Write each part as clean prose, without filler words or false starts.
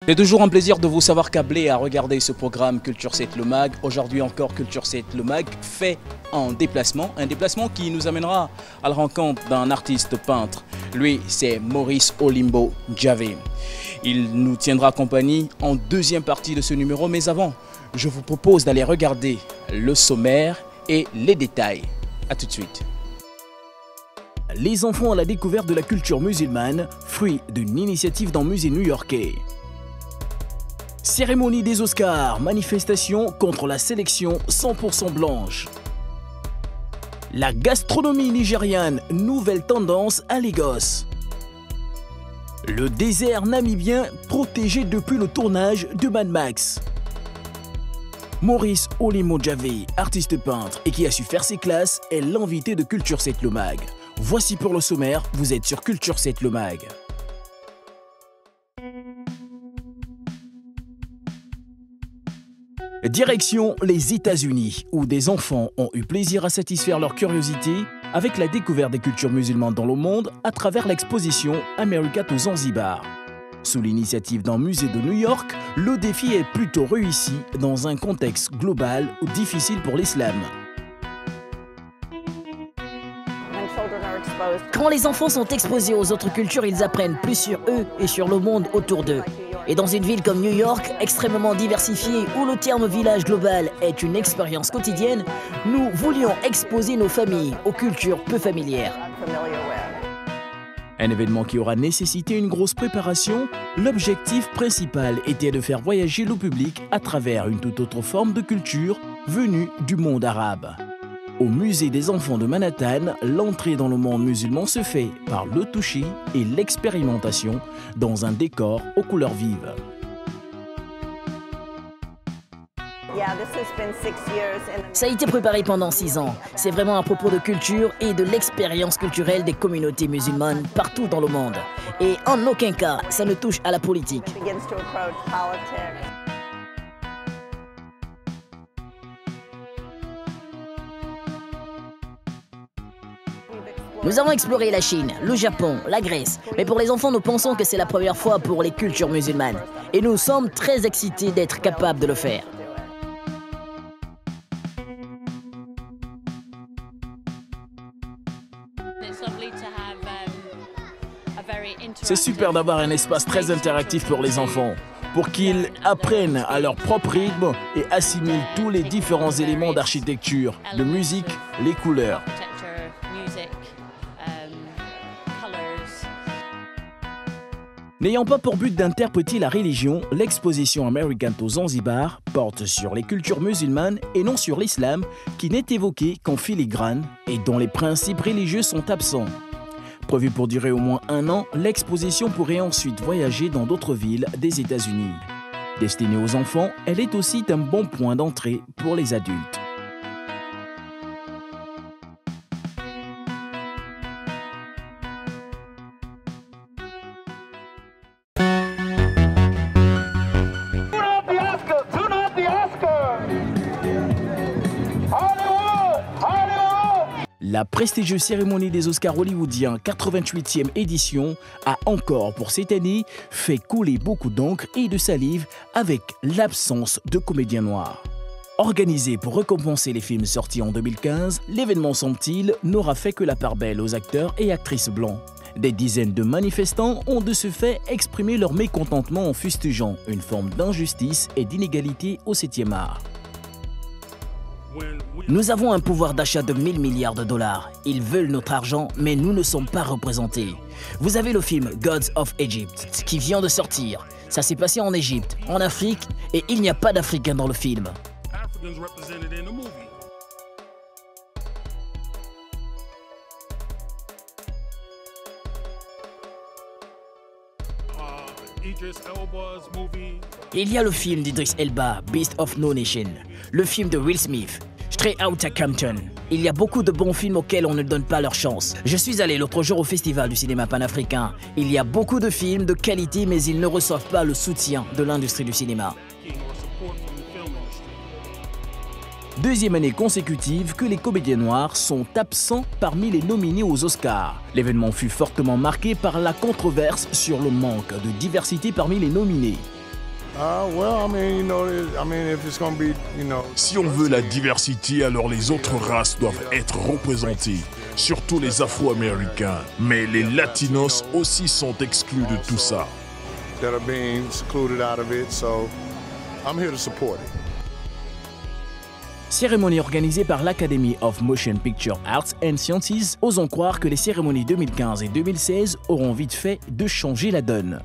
C'est toujours un plaisir de vous savoir câbler à regarder ce programme Culture 7 le Mag. Aujourd'hui encore, Culture 7 le Mag fait un déplacement qui nous amènera à la rencontre d'un artiste peintre. Lui, c'est Maurice Olimbo Javé. Il nous tiendra compagnie en deuxième partie de ce numéro, mais avant, je vous propose d'aller regarder le sommaire et les détails. A tout de suite. Les enfants à la découverte de la culture musulmane, fruit d'une initiative d'un musée new-yorkais. Cérémonie des Oscars, manifestation contre la sélection 100% blanche. La gastronomie nigériane, nouvelle tendance à Lagos. Le désert namibien protégé depuis le tournage de Mad Max. Maurice Olimbo Javé, artiste peintre et qui a su faire ses classes, est l'invité de Culture 7 le Mag. Voici pour le sommaire, vous êtes sur Culture 7 le Mag. Direction les États-Unis, où des enfants ont eu plaisir à satisfaire leur curiosité avec la découverte des cultures musulmanes dans le monde à travers l'exposition America to Zanzibar. Sous l'initiative d'un musée de New York, le défi est plutôt réussi dans un contexte global ou difficile pour l'islam. Quand les enfants sont exposés aux autres cultures, ils apprennent plus sur eux et sur le monde autour d'eux. Et dans une ville comme New York, extrêmement diversifiée, où le terme village global est une expérience quotidienne, nous voulions exposer nos familles aux cultures peu familières. Un événement qui aura nécessité une grosse préparation, l'objectif principal était de faire voyager le public à travers une toute autre forme de culture venue du monde arabe. Au musée des enfants de Manhattan, l'entrée dans le monde musulman se fait par le toucher et l'expérimentation dans un décor aux couleurs vives. Ça a été préparé pendant 6 ans. C'est vraiment à propos de culture et de l'expérience culturelle des communautés musulmanes partout dans le monde. Et en aucun cas, ça ne touche à la politique. Nous avons exploré la Chine, le Japon, la Grèce, mais pour les enfants, nous pensons que c'est la première fois pour les cultures musulmanes. Et nous sommes très excités d'être capables de le faire. C'est super d'avoir un espace très interactif pour les enfants, pour qu'ils apprennent à leur propre rythme et assimilent tous les différents éléments d'architecture, de musique, les couleurs. N'ayant pas pour but d'interpréter la religion, l'exposition America to Zanzibar porte sur les cultures musulmanes et non sur l'islam, qui n'est évoqué qu'en filigrane et dont les principes religieux sont absents. Prévue pour durer au moins 1 an, l'exposition pourrait ensuite voyager dans d'autres villes des États-Unis. Destinée aux enfants, elle est aussi un bon point d'entrée pour les adultes. La prestigieuse cérémonie des Oscars hollywoodiens 88e édition a encore pour cette année fait couler beaucoup d'encre et de salive avec l'absence de comédiens noirs. Organisé pour récompenser les films sortis en 2015, l'événement semble-t-il n'aura fait que la part belle aux acteurs et actrices blancs. Des dizaines de manifestants ont de ce fait exprimé leur mécontentement en fustigeant une forme d'injustice et d'inégalité au 7e art. Nous avons un pouvoir d'achat de 1000 milliards de dollars. Ils veulent notre argent, mais nous ne sommes pas représentés. Vous avez le film Gods of Egypt qui vient de sortir. Ça s'est passé en Égypte, en Afrique, et il n'y a pas d'Africains dans le film. Il y a le film d'Idris Elba, Beast of No Nation, le film de Will Smith, Straight Outta Compton. Il y a beaucoup de bons films auxquels on ne donne pas leur chance. Je suis allé l'autre jour au Festival du cinéma panafricain. Il y a beaucoup de films de qualité, mais ils ne reçoivent pas le soutien de l'industrie du cinéma. Deuxième année consécutive que les comédiens noirs sont absents parmi les nominés aux Oscars. L'événement fut fortement marqué par la controverse sur le manque de diversité parmi les nominés. Si on veut la diversité, alors les autres races doivent être représentées, surtout les Afro-Américains. Mais les Latinos aussi sont exclus de tout ça. Cérémonie organisée par l'Academy of Motion Picture Arts and Sciences, osons croire que les cérémonies 2015 et 2016 auront vite fait de changer la donne.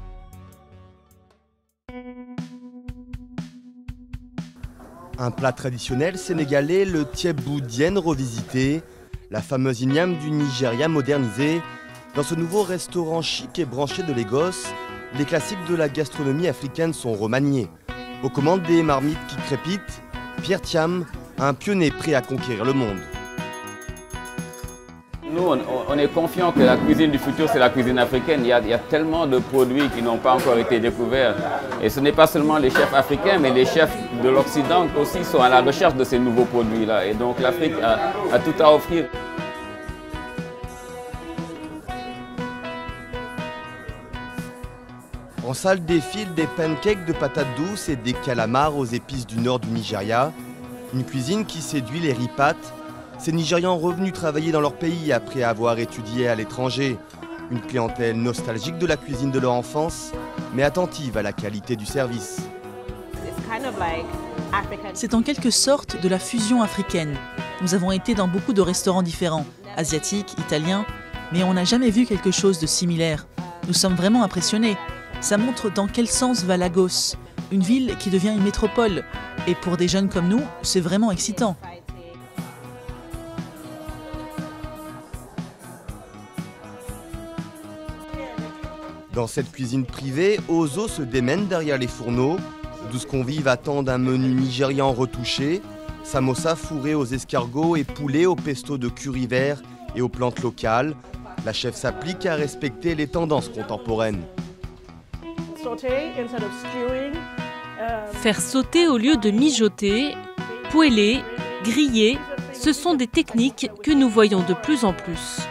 Un plat traditionnel sénégalais, le thieboudienne revisité, la fameuse igname du Nigeria modernisée. Dans ce nouveau restaurant chic et branché de Lagos, les classiques de la gastronomie africaine sont remaniés. Aux commandes des marmites qui crépitent, Pierre Thiam, un pionnier prêt à conquérir le monde. Nous, on est confiants que la cuisine du futur, c'est la cuisine africaine. Il y a tellement de produits qui n'ont pas encore été découverts. Et ce n'est pas seulement les chefs africains, mais les chefs de l'Occident aussi sont à la recherche de ces nouveaux produits-là. Et donc l'Afrique a tout à offrir. En salle défilent des pancakes de patates douces et des calamars aux épices du nord du Nigeria. Une cuisine qui séduit les ripates, ces Nigérians revenus travailler dans leur pays après avoir étudié à l'étranger. Une clientèle nostalgique de la cuisine de leur enfance, mais attentive à la qualité du service. C'est en quelque sorte de la fusion africaine. Nous avons été dans beaucoup de restaurants différents, asiatiques, italiens, mais on n'a jamais vu quelque chose de similaire. Nous sommes vraiment impressionnés. Ça montre dans quel sens va Lagos, une ville qui devient une métropole. Et pour des jeunes comme nous, c'est vraiment excitant. Dans cette cuisine privée, Ozo se démène derrière les fourneaux. 12 convives attendent un menu nigérian retouché, samosa fourré aux escargots et poulet au pesto de curry vert et aux plantes locales. La chef s'applique à respecter les tendances contemporaines. Faire sauter au lieu de mijoter, poêler, griller, ce sont des techniques que nous voyons de plus en plus.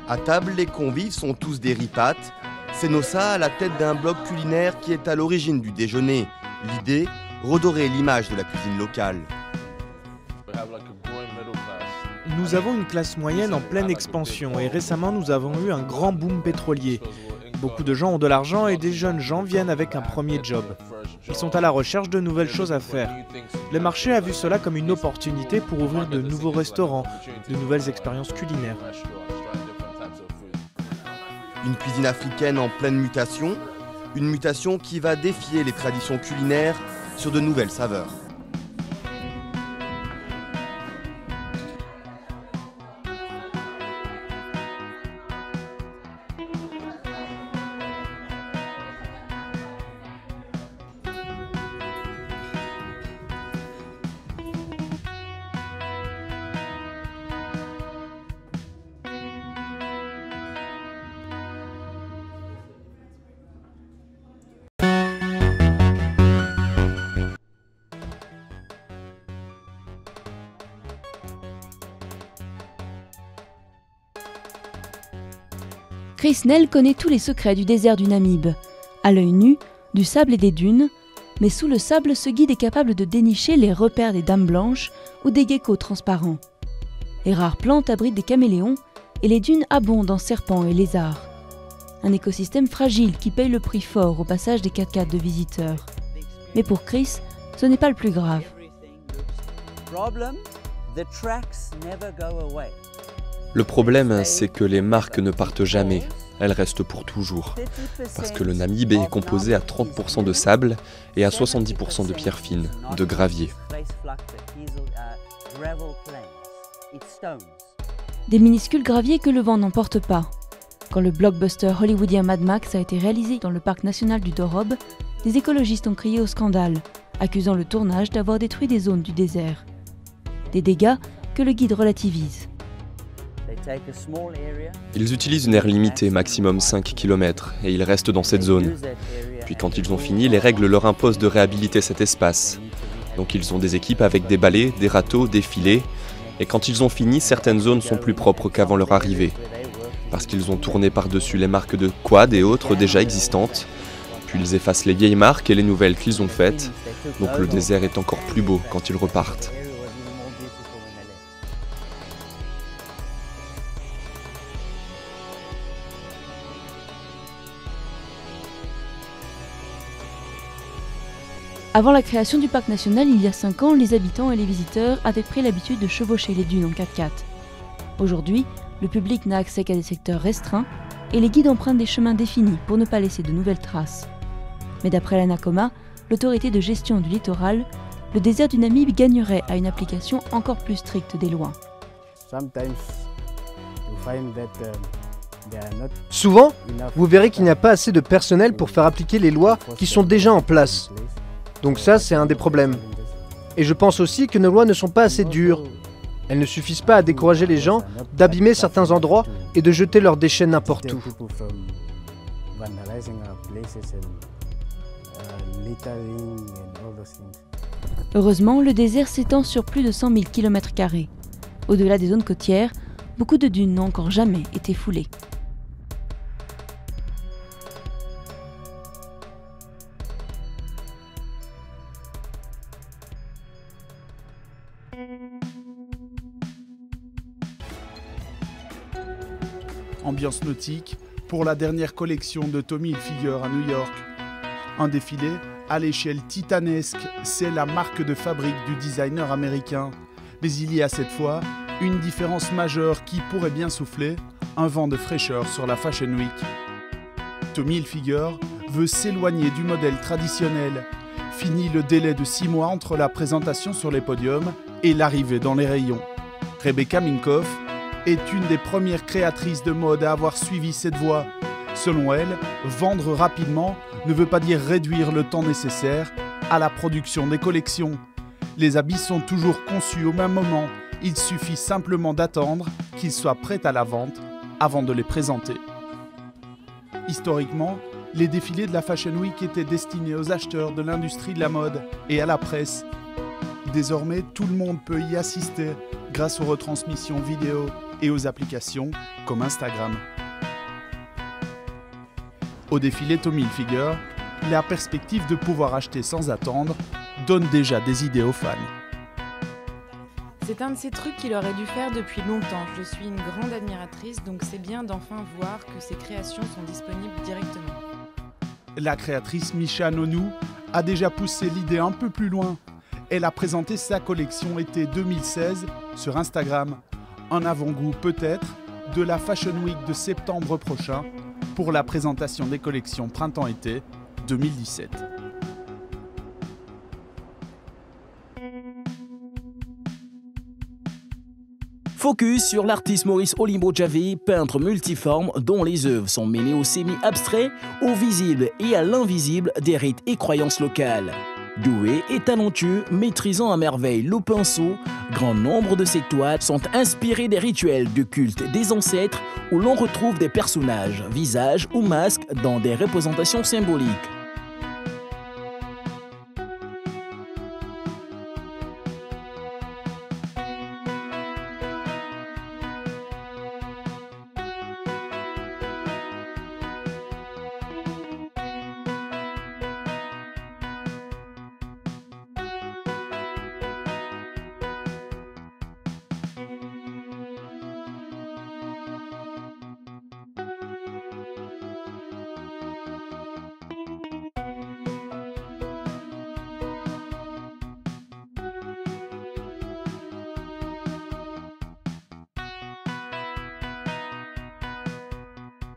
À table, les convives sont tous des ripates. C'est Nossa à la tête d'un blog culinaire qui est à l'origine du déjeuner. L'idée, redorer l'image de la cuisine locale. Nous avons une classe moyenne en pleine expansion et récemment nous avons eu un grand boom pétrolier. Beaucoup de gens ont de l'argent et des jeunes gens viennent avec un premier job. Ils sont à la recherche de nouvelles choses à faire. Le marché a vu cela comme une opportunité pour ouvrir de nouveaux restaurants, de nouvelles expériences culinaires. Une cuisine africaine en pleine mutation, une mutation qui va défier les traditions culinaires sur de nouvelles saveurs. Chris Nell connaît tous les secrets du désert du Namib. À l'œil nu, du sable et des dunes, mais sous le sable, ce guide est capable de dénicher les repères des dames blanches ou des geckos transparents. Les rares plantes abritent des caméléons et les dunes abondent en serpents et lézards. Un écosystème fragile qui paye le prix fort au passage des 4x4 de visiteurs. Mais pour Chris, ce n'est pas le plus grave. Le problème, c'est que les marques ne partent jamais, elles restent pour toujours. Parce que le Namib est composé à 30% de sable et à 70% de pierres fines, de gravier. Des minuscules graviers que le vent n'emporte pas. Quand le blockbuster hollywoodien Mad Max a été réalisé dans le parc national du Dorob, des écologistes ont crié au scandale, accusant le tournage d'avoir détruit des zones du désert. Des dégâts que le guide relativise. Ils utilisent une aire limitée, maximum 5 km, et ils restent dans cette zone. Puis quand ils ont fini, les règles leur imposent de réhabiliter cet espace. Donc ils ont des équipes avec des balais, des râteaux, des filets, et quand ils ont fini, certaines zones sont plus propres qu'avant leur arrivée. Parce qu'ils ont tourné par-dessus les marques de quad et autres déjà existantes, puis ils effacent les vieilles marques et les nouvelles qu'ils ont faites, donc le désert est encore plus beau quand ils repartent. Avant la création du parc national, il y a 5 ans, les habitants et les visiteurs avaient pris l'habitude de chevaucher les dunes en 4x4. Aujourd'hui, le public n'a accès qu'à des secteurs restreints et les guides empruntent des chemins définis pour ne pas laisser de nouvelles traces. Mais d'après l'ANACOMA, l'autorité de gestion du littoral, le désert du Namib gagnerait à une application encore plus stricte des lois. Souvent, vous verrez qu'il n'y a pas assez de personnel pour faire appliquer les lois qui sont déjà en place. Donc ça, c'est un des problèmes. Et je pense aussi que nos lois ne sont pas assez dures. Elles ne suffisent pas à décourager les gens d'abîmer certains endroits et de jeter leurs déchets n'importe où. Heureusement, le désert s'étend sur plus de 100 000 km². Au-delà des zones côtières, beaucoup de dunes n'ont encore jamais été foulées. Ambiance nautique pour la dernière collection de Tommy Hilfiger à New York. Un défilé à l'échelle titanesque, c'est la marque de fabrique du designer américain. Mais il y a cette fois une différence majeure qui pourrait bien souffler un vent de fraîcheur sur la Fashion Week. Tommy Hilfiger veut s'éloigner du modèle traditionnel. Fini le délai de 6 mois entre la présentation sur les podiums et l'arrivée dans les rayons. Rebecca Minkoff est une des premières créatrices de mode à avoir suivi cette voie. Selon elle, vendre rapidement ne veut pas dire réduire le temps nécessaire à la production des collections. Les habits sont toujours conçus au même moment, il suffit simplement d'attendre qu'ils soient prêts à la vente avant de les présenter. Historiquement, les défilés de la Fashion Week étaient destinés aux acheteurs de l'industrie de la mode et à la presse. Désormais, tout le monde peut y assister grâce aux retransmissions vidéo et aux applications comme Instagram. Au défilé Tommy Hilfiger, la perspective de pouvoir acheter sans attendre donne déjà des idées aux fans. C'est un de ces trucs qu'il aurait dû faire depuis longtemps. Je suis une grande admiratrice, donc c'est bien d'enfin voir que ces créations sont disponibles directement. La créatrice Misha Nonou a déjà poussé l'idée un peu plus loin. Elle a présenté sa collection été 2016 sur Instagram. Un avant-goût peut-être de la Fashion Week de septembre prochain pour la présentation des collections printemps-été 2017. Focus sur l'artiste Maurice Olimbo-Javé, peintre multiforme dont les œuvres sont mêlées au semi-abstrait, au visible et à l'invisible des rites et croyances locales. Doué et talentueux, maîtrisant à merveille le pinceau, grand nombre de ses toiles sont inspirées des rituels de culte des ancêtres où l'on retrouve des personnages, visages ou masques dans des représentations symboliques.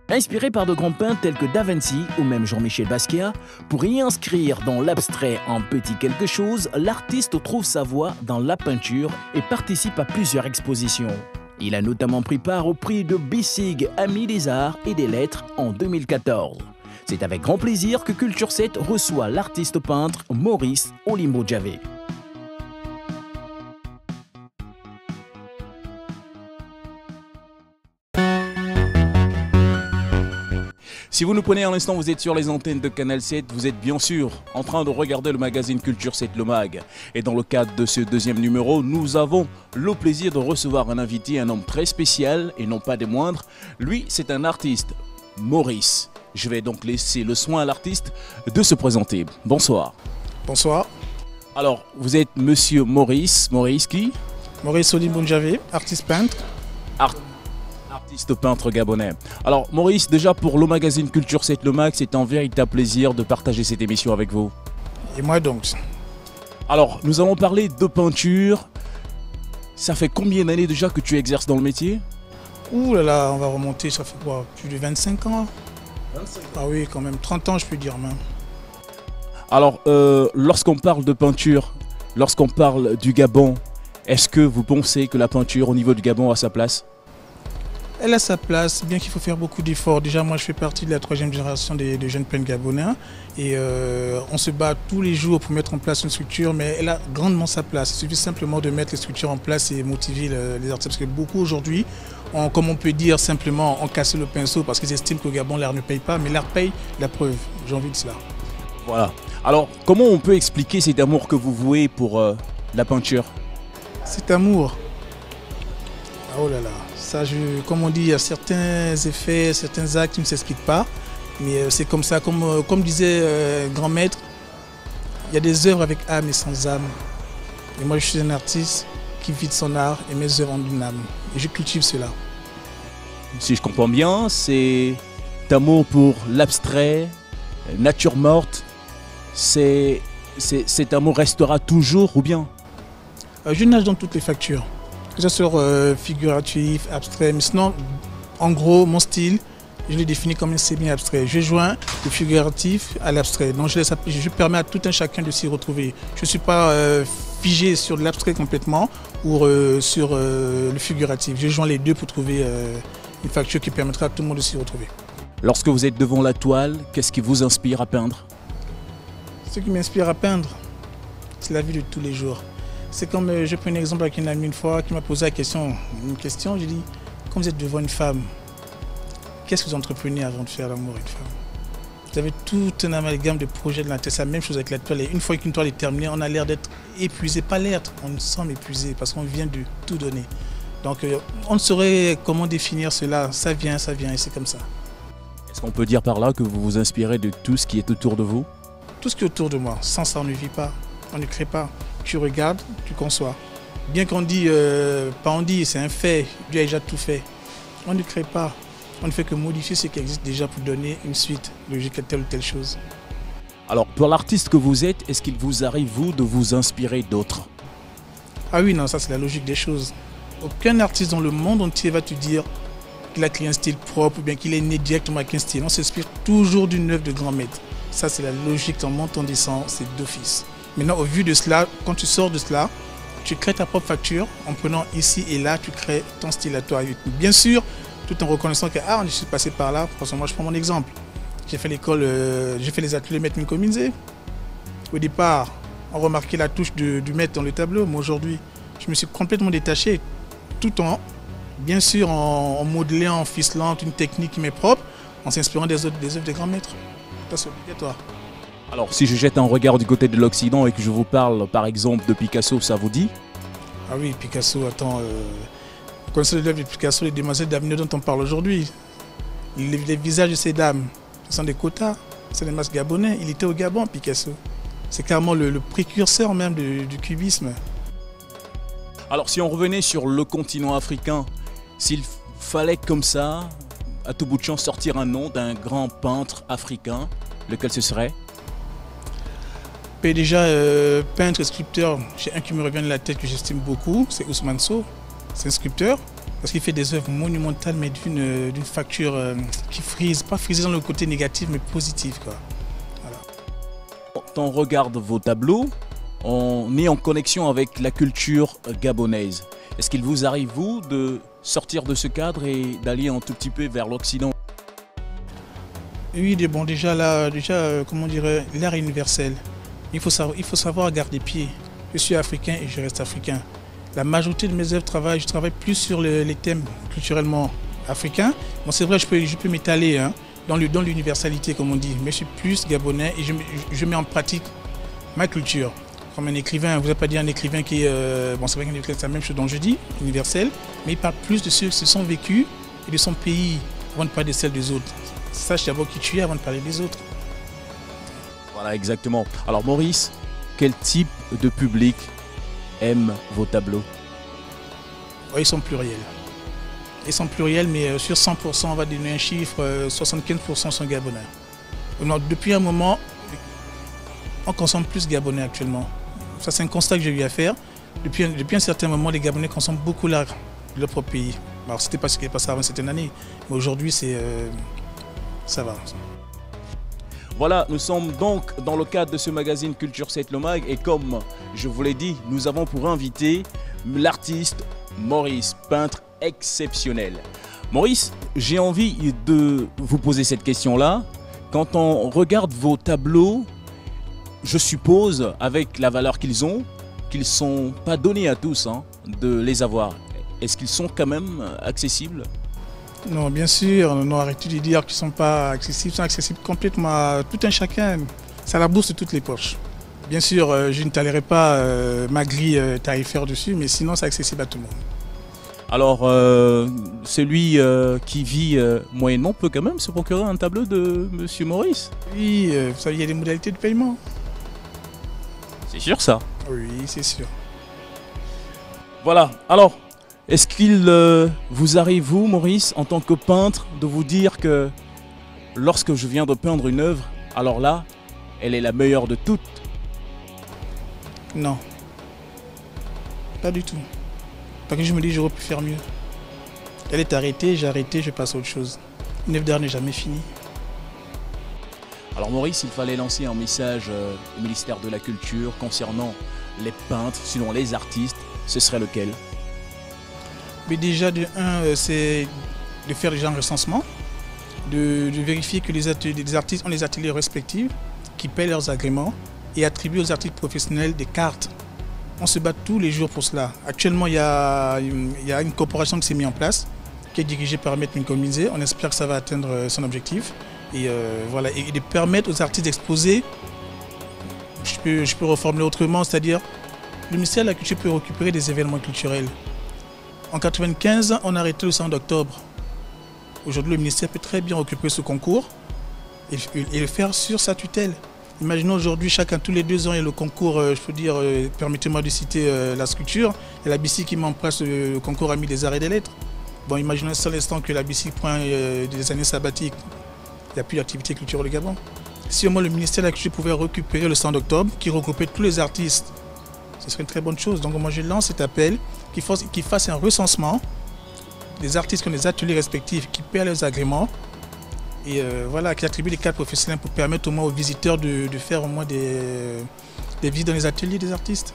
Inspiré par de grands peintres tels que Da Vinci ou même Jean-Michel Basquiat, pour y inscrire dans l'abstrait un petit quelque chose, l'artiste trouve sa voie dans la peinture et participe à plusieurs expositions. Il a notamment pris part au prix de Bissig Ami des Arts et des Lettres en 2014. C'est avec grand plaisir que Culture 7 reçoit l'artiste peintre Maurice Olimbo-Javé. Si vous nous prenez à l'instant, vous êtes sur les antennes de Canal 7, vous êtes bien sûr en train de regarder le magazine Culture 7 Le Mag. Et dans le cadre de ce deuxième numéro, nous avons le plaisir de recevoir un invité, un homme très spécial et non pas des moindres. Lui, c'est un artiste, Maurice. Je vais donc laisser le soin à l'artiste de se présenter. Bonsoir. Bonsoir. Alors, vous êtes monsieur Maurice. Maurice qui? Maurice Olimbunjavé, artiste peintre. Artiste peintre gabonais. Alors Maurice, déjà pour le magazine Culture 7 Le Mag, c'est un véritable plaisir de partager cette émission avec vous. Et moi donc. Alors, nous allons parler de peinture. Ça fait combien d'années déjà que tu exerces dans le métier? Ouh là là, on va remonter, ça fait quoi? Plus de 25 ans. 25 ans. Ah oui, quand même, 30 ans je peux dire même. Alors, lorsqu'on parle de peinture, lorsqu'on parle du Gabon, est-ce que vous pensez que la peinture au niveau du Gabon a sa place? Elle a sa place, bien qu'il faut faire beaucoup d'efforts. Déjà, moi, je fais partie de la 3e génération des jeunes peintres gabonais. Et on se bat tous les jours pour mettre en place une structure, mais elle a grandement sa place. Il suffit simplement de mettre les structures en place et motiver les artistes. Parce que beaucoup aujourd'hui, comme on peut dire simplement, ont cassé le pinceau parce qu'ils estiment qu'au Gabon, l'art ne paye pas. Mais l'art paye, la preuve. J'ai envie de cela. Voilà. Alors, comment on peut expliquer cet amour que vous vouez pour la peinture? Cet amour, oh là là. Ça, comme on dit, il y a certains effets, certains actes qui ne s'expliquent pas. Mais c'est comme ça, comme disait grand maître, il y a des œuvres avec âme et sans âme. Et moi, je suis un artiste qui vit de son art et mes œuvres ont une âme. Et je cultive cela. Si je comprends bien, c'est amour pour l'abstrait, nature morte. Cet amour restera toujours ou bien? Je nage dans toutes les factures. Que ce soit figuratif, abstrait, mais sinon, en gros, mon style, je l'ai défini comme un semi-abstrait. Je joins le figuratif à l'abstrait. Donc je permets à tout un chacun de s'y retrouver. Je ne suis pas figé sur l'abstrait complètement ou sur le figuratif. Je joins les deux pour trouver une facture qui permettra à tout le monde de s'y retrouver. Lorsque vous êtes devant la toile, qu'est-ce qui vous inspire à peindre? Ce qui m'inspire à peindre, c'est la vie de tous les jours. C'est comme, je prends un exemple avec une amie une fois qui m'a posé une question, j'ai dit, quand vous êtes devant une femme, qu'est-ce que vous entreprenez avant de faire l'amour à une femme? Vous avez tout un amalgame de projets de la tête, c'est la même chose avec la toile. Et une fois qu'une toile est terminée, on a l'air d'être épuisé, pas l'air, on nous semble épuisé parce qu'on vient de tout donner. Donc on ne saurait comment définir cela, ça vient et c'est comme ça. Est-ce qu'on peut dire par là que vous vous inspirez de tout ce qui est autour de vous? Tout ce qui est autour de moi, sans ça on ne vit pas, on ne crée pas. Tu regardes, tu conçois. Bien qu'on dit, pas on dit, c'est un fait, Dieu a déjà tout fait. On ne crée pas, on ne fait que modifier ce qui existe déjà pour donner une suite logique à telle ou telle chose. Alors, pour l'artiste que vous êtes, est-ce qu'il vous arrive, vous, de vous inspirer d'autres? Ah oui, non, ça c'est la logique des choses. Aucun artiste dans le monde entier va te dire qu'il a créé un style propre ou bien qu'il est né directement avec un style. On s'inspire toujours d'une œuvre de grand maître. Ça c'est la logique, en montant, en descend, c'est d'office. Maintenant, au vu de cela, quand tu sors de cela, tu crées ta propre facture en prenant ici et là, tu crées ton style à toi. Bien sûr, tout en reconnaissant que je suis passé par là. Parce que moi, je prends mon exemple. J'ai fait l'école, j'ai fait les ateliers Maître Minko Minze. Au départ, on remarquait la touche du maître dans le tableau. Mais aujourd'hui, je me suis complètement détaché, tout en, bien sûr, en modelant, en ficelant une technique qui m'est propre, en s'inspirant des œuvres des grands maîtres. Ça, c'est obligatoire. Alors, si je jette un regard du côté de l'Occident et que je vous parle, par exemple, de Picasso, ça vous dit? Ah oui, Picasso, attends. Vous connaissez l'œuvre de Picasso, les demoiselles d'Avignon dont on parle aujourd'hui? Les visages de ces dames, ce sont des quotas, c'est des masques gabonais. Il était au Gabon, Picasso. C'est carrément le précurseur même du cubisme. Alors, si on revenait sur le continent africain, s'il fallait comme ça, à tout bout de champ, sortir un nom d'un grand peintre africain, lequel ce serait? Et déjà, peintre et sculpteur, j'ai un qui me revient de la tête que j'estime beaucoup, c'est Ousmane Sow. C'est un sculpteur, parce qu'il fait des œuvres monumentales, mais d'une facture qui frise, pas frisée dans le côté négatif, mais positif, quoi. Voilà. Quand on regarde vos tableaux, on est en connexion avec la culture gabonaise. Est-ce qu'il vous arrive, vous, de sortir de ce cadre et d'aller un tout petit peu vers l'Occident? Oui, bon, déjà, comment dirais, l'art est universel. Il faut savoir garder pied. Je suis africain et je reste africain. La majorité de mes œuvres, je travaille plus sur les thèmes culturellement africains. Bon, c'est vrai, je peux m'étaler, hein, dans l'universalité, comme on dit, mais je suis plus gabonais et je mets en pratique ma culture. Comme un écrivain, vous n'allez pas dire un écrivain qui est... bon, c'est vrai qu'un écrivain, c'est la même chose dont je dis, universel, mais il parle plus de ceux qui se sont vécus et de son pays avant de parler de celle des autres. Sache d'abord qui tu es avant de parler des autres. Voilà, exactement. Alors Maurice, quel type de public aime vos tableaux? Ouais, ils sont pluriels. Ils sont pluriels, mais sur 100%, on va donner un chiffre, 75% sont gabonais. Donc, depuis un moment, on consomme plus gabonais actuellement. Ça, c'est un constat que j'ai eu à faire. Depuis un certain moment, les Gabonais consomment beaucoup leur propre pays. Alors, c'était pas ce qui est passé avant cette année, mais aujourd'hui, ça va. Voilà, nous sommes donc dans le cadre de ce magazine Culture Saint-Lomag et comme je vous l'ai dit, nous avons pour invité l'artiste Maurice, peintre exceptionnel. Maurice, j'ai envie de vous poser cette question-là. Quand on regarde vos tableaux, je suppose, avec la valeur qu'ils ont, qu'ils ne sont pas donnés à tous de les avoir. Est-ce qu'ils sont quand même accessibles? Non, bien sûr, non, arrêtez de dire qu'ils ne sont pas accessibles, ils sont accessibles complètement à tout un chacun. C'est à la bourse de toutes les poches. Bien sûr, je ne talerai pas ma grille tarifaire dessus, mais sinon c'est accessible à tout le monde. Alors, celui qui vit moyennement peut quand même se procurer un tableau de Monsieur Maurice? Oui, vous savez, il y a des modalités de paiement. C'est sûr ça? Oui, c'est sûr. Voilà, alors, est-ce qu'il vous arrive, vous, Maurice, en tant que peintre, de vous dire que lorsque je viens de peindre une œuvre, alors là, elle est la meilleure de toutes? Non. Pas du tout. Parce que je me dis, j'aurais pu faire mieux. Elle est arrêtée, j'ai arrêté, je passe à autre chose. Une œuvre d'art n'est jamais finie. Alors Maurice, il fallait lancer un message au ministère de la Culture concernant les peintres, sinon les artistes, ce serait lequel? Mais déjà, de un, c'est de faire déjà un recensement, de vérifier que les artistes ont les ateliers respectifs, qui paient leurs agréments et attribuer aux artistes professionnels des cartes. On se bat tous les jours pour cela. Actuellement, il y a une corporation qui s'est mise en place, qui est dirigée par Maître Minkomize. On espère que ça va atteindre son objectif. Et voilà, et de permettre aux artistes d'exposer, je peux reformuler autrement, c'est-à-dire le ministère de la Culture peut récupérer des événements culturels. En 1995, on a arrêté le 100 d'octobre. Aujourd'hui, le ministère peut très bien récupérer ce concours et le faire sur sa tutelle. Imaginons aujourd'hui, tous les 2 ans, il y a le concours, je peux dire, permettez-moi de citer la sculpture. Il y a la BICIC qui met en place le concours Amis des Arts et des Lettres. Bon, imaginons un seul instant que la BICIC prend des années sabbatiques. Il n'y a plus d'activité culturelle au Gabon. Si au moins le ministère de la Culture pouvait récupérer le 100 d'octobre, qui regroupait tous les artistes, ce serait une très bonne chose. Donc moi je lance cet appel, qu'il fasse un recensement des artistes qui ont des ateliers respectifs, qui paient leurs agréments, et voilà, qui attribue des cadres professionnels pour permettre au moins aux visiteurs de faire au moins des visites dans les ateliers des artistes.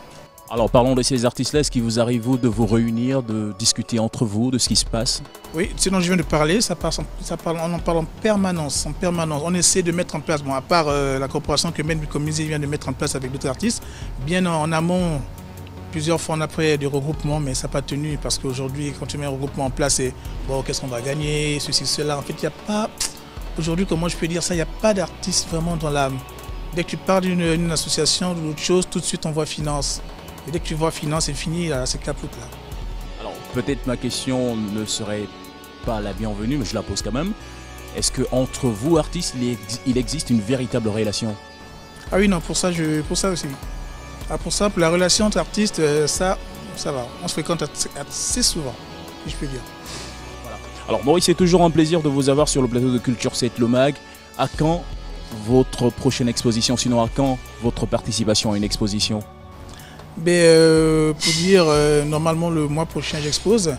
Alors parlons de ces artistes-là, est-ce qu'il vous arrive vous de vous réunir, de discuter entre vous de ce qui se passe? Oui, ce dont je viens de parler, on en parle en permanence. On essaie de mettre en place, bon, à part la coopération que Maître Minkomize vient de mettre en place avec d'autres artistes, bien en amont, plusieurs fois on a fait des regroupements, mais ça n'a pas tenu parce qu'aujourd'hui, quand tu mets un regroupement en place, c'est bon, qu'est-ce qu'on va gagner, ceci, cela. En fait, il n'y a pas, aujourd'hui, comment je peux dire ça, il n'y a pas d'artiste vraiment dans l'âme. Dès que tu parles d'une association ou d'autre chose, tout de suite on voit finance. Et dès que tu vois finance, c'est fini, c'est capote là. Alors peut-être ma question ne serait pas la bienvenue, mais je la pose quand même. Est-ce qu'entre vous, artistes, il existe une véritable relation? Ah oui, non, pour ça aussi. Ah, pour ça, pour la relation entre artistes, ça va. On se fréquente assez souvent, si je peux dire. Voilà. Alors Maurice, c'est toujours un plaisir de vous avoir sur le plateau de Culture Saint-Lomag. À quand votre prochaine exposition? Sinon, à quand votre participation à une exposition? Pour dire, normalement le mois prochain j'expose.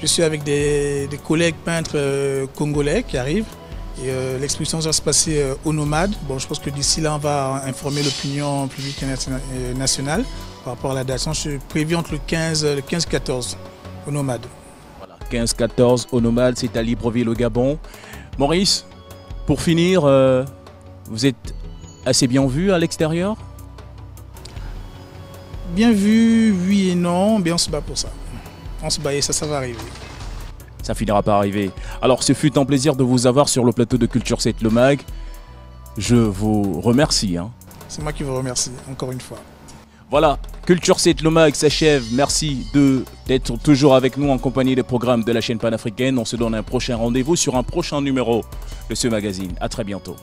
Je suis avec des collègues peintres congolais qui arrivent. Et l'exposition va se passer au Nomade. Bon, je pense que d'ici là on va informer l'opinion publique nationale par rapport à la date. Je suis prévu entre le 15-14 au Nomade. Voilà, 15-14 au Nomade, c'est à Libreville au Gabon. Maurice, pour finir, vous êtes assez bien vu à l'extérieur? Bien vu, oui et non, mais on se bat pour ça. On se bat et ça va arriver. ça finira par arriver. Alors ce fut un plaisir de vous avoir sur le plateau de Culture 7 le Mag. Je vous remercie. C'est moi qui vous remercie, encore une fois. Voilà, Culture 7 le Mag s'achève. Merci d'être toujours avec nous en compagnie des programmes de la chaîne panafricaine. On se donne un prochain rendez-vous sur un prochain numéro de ce magazine. À très bientôt.